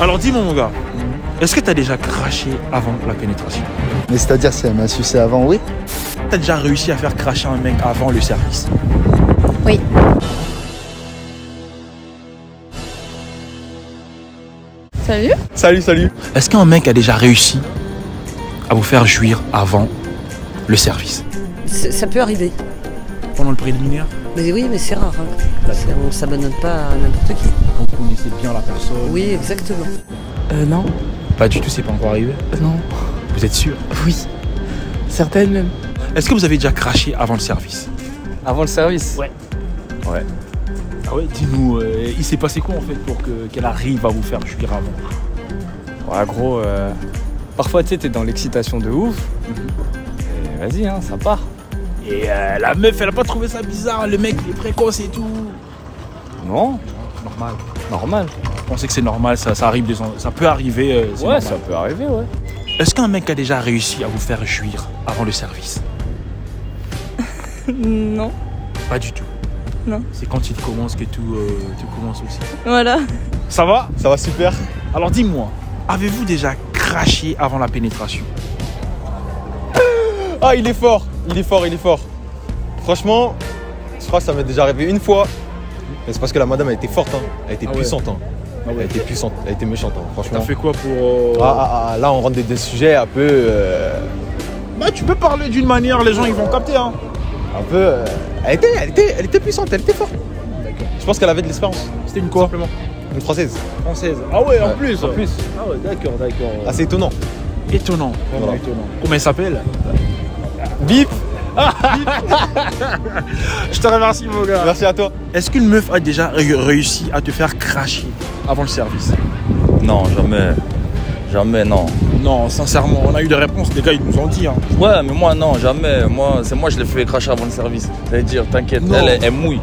Alors dis-moi mon gars, est-ce que t'as déjà craché avant la pénétration? Mais c'est-à-dire si elle m'a sucé avant, oui. T'as déjà réussi à faire cracher un mec avant le service? Oui. Salut. Salut. Est-ce qu'un mec a déjà réussi à vous faire jouir avant le service? Ça peut arriver. Pendant le préliminaire? Mais oui, mais c'est rare. Hein. On ne s'abandonne pas à n'importe qui. Quand vous connaissez bien la personne? Oui, exactement. Non. Pas du tout, c'est pas encore arrivé? Non. Vous êtes sûr? Oui. Certaines même. Est-ce que vous avez déjà craché avant le service? Avant le service? Ouais. Ah ouais, dis-nous, il s'est passé quoi en fait pour qu'elle arrive à vous faire jouir avant? Ouais, gros, parfois tu sais, t'es dans l'excitation de ouf. Et vas-y, hein, ça part. Et la meuf, elle a pas trouvé ça bizarre, le mec il est précoce et tout? Non, Normal. Je pensais que c'est normal, ça arrive ça peut arriver. C'est ouais, normal. ça peut arriver, ouais. Est-ce qu'un mec a déjà réussi à vous faire jouir avant le service? Non. Pas du tout. Non. C'est quand il commence que tout commence aussi. Voilà. Ça va? Ça va super. Alors dis-moi, avez-vous déjà craché avant la pénétration? Ah, il est fort. Franchement, je crois que ça m'est déjà arrivé une fois. Mais c'est parce que la madame, elle était forte, hein. Elle était puissante. Hein. Elle était puissante, elle était méchante, hein, franchement. T'as fait quoi pour... Là, on rentre des sujets un peu... Bah tu peux parler d'une manière, les gens ils vont capter hein. Un peu... Elle était puissante, elle était forte. D'accord. Je pense qu'elle avait de l'expérience. C'était une quoi? Simplement. Une française. Française. Ah ouais, en Ouais, plus. en plus. Ah ouais, d'accord. Assez étonnant. Étonnant, vraiment Voilà. étonnant. Comment elle s'appelle? Bip. Je te remercie mon gars. Merci à toi. Est-ce qu'une meuf a déjà réussi à te faire cracher avant le service? Non, jamais, non. Non, sincèrement, on a eu des réponses, les gars ils nous ont dit hein. Ouais, mais moi, non, jamais. Moi, je l'ai fait cracher avant le service. C'est-à-dire, t'inquiète, Non. elle mouille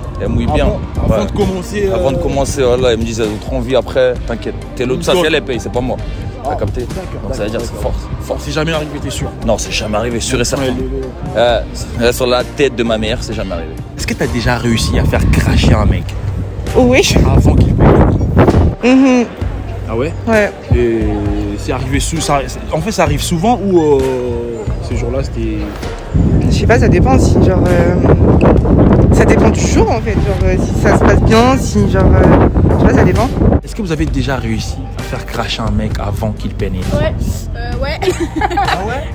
bien. Avant Ouais. de commencer. Avant de commencer, voilà, elle me disait, trop envie après, t'inquiète. T'es l'autre, ça, Donc- c'est elle, elle paye, c'est pas moi. T'as capté? D'accord, Donc ça veut dire, c'est fort. C'est jamais arrivé, t'es sûr? Non, c'est jamais arrivé, sûr et certain. Ouais, Sur la tête de ma mère, c'est jamais arrivé. Est-ce que t'as déjà réussi à faire cracher un mec Oui. avant qu'il paye? Mhm. Ah ouais? Ouais. Et c'est arrivé en fait ça arrive souvent ou ce jour-là c'était... Je sais pas, ça dépend si genre... Ça dépend du jour en fait. Genre si ça se passe bien, si genre... je sais pas, ça dépend. Est-ce que vous avez déjà réussi à faire cracher un mec avant qu'il pénètre? Ouais. Ah ouais?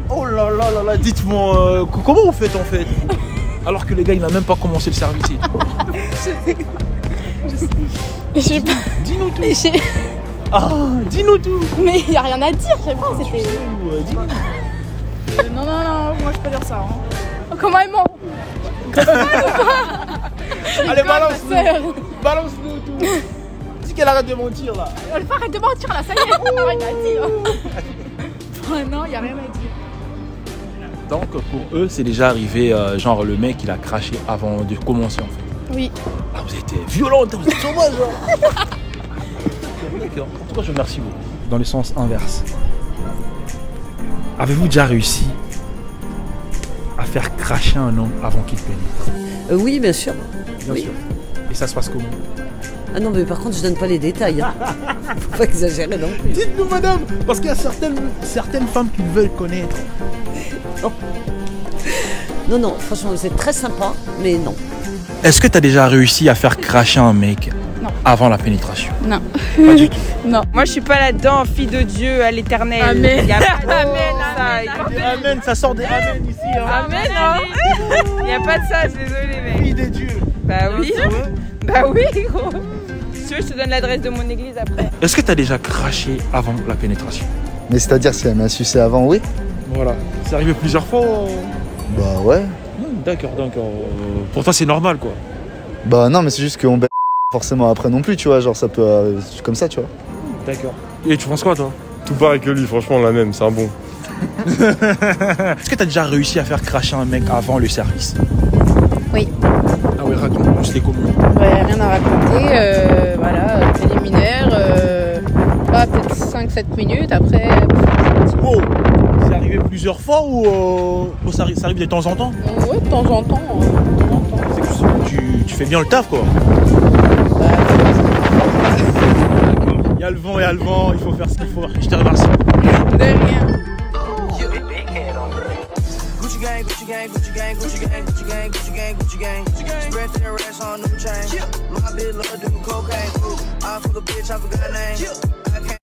Oh là là là là, dites-moi, comment vous faites en fait? Alors que le gars il n'a même pas commencé le service. Je sais pas. Dis-nous tout. Je sais- Ah, dis-nous tout. Mais y a rien à dire, je sais pas, c'était... Dis-nous. Non, moi je peux dire ça. Hein. Comment elle ment? Allez, ma sœur. balance-nous tout. Dis qu'elle arrête de mentir là. Elle arrête de mentir là, ça y est. Arrête à dire. Non, y a rien à dire. Donc pour eux c'est déjà arrivé, genre le mec il a craché avant de commencer en fait. Oui. Ah vous êtes violente, vous êtes sauvage genre. D'accord. En tout cas je vous remercie beaucoup. Dans le sens inverse. Avez-vous déjà réussi à faire cracher un homme avant qu'il pénètre? Oui, bien sûr. Bien Oui. sûr. Et ça se passe comment? Ah non, mais par contre, je donne pas les détails. Hein. Faut pas exagérer non plus. Dites-nous madame, parce qu'il y a certaines femmes qui veulent connaître. Non, franchement, c'est très sympa, mais non. Est-ce que tu as déjà réussi à faire cracher un mec Non. avant la pénétration? Non. Pas du tout. Non. Moi, je suis pas là-dedans, fille de Dieu à l'éternel. Amen. Y a pas de Amen, Amen, ça sort des amen ici. Hein. Amen, non. Y a pas de ça, je suis désolée, mec. Fille de Dieu. Bah oui. Bah oui, gros. Si tu veux, je te donne l'adresse de mon église après. Est-ce que tu as déjà craché avant la pénétration? Mais c'est-à-dire si elle m'a sucé avant, oui. Voilà. C'est arrivé plusieurs fois? Bah ouais. D'accord. Pour toi, c'est normal, quoi. Bah non, mais c'est juste qu'on baise forcément après non plus, tu vois. Genre ça peut... comme ça, tu vois. D'accord. Et tu penses quoi, toi? Tout pareil que lui, franchement, la même, c'est un bon. Est-ce que tu as déjà réussi à faire cracher un mec avant le service? Oui. Ah oui, raconte-nous, c'était comment? Ouais, rien à raconter. Voilà, préliminaire. Peut-être 5-7 minutes après. Oh, c'est arrivé plusieurs fois ou ça arrive de temps en temps? Ouais, de temps en temps. C'est que tu fais bien le taf, quoi. Bah, Il y a le vent, il faut faire ce qu'il faut. Je te remercie. De rien. Gucci gang, Gucci gang, Gucci gang, Gucci gang, Gucci gang, Gucci gang, Gucci gang, Gucci gang. Spread their ass on new chain. My bitch love doing cocaine. I fuck a bitch, I forgot her name.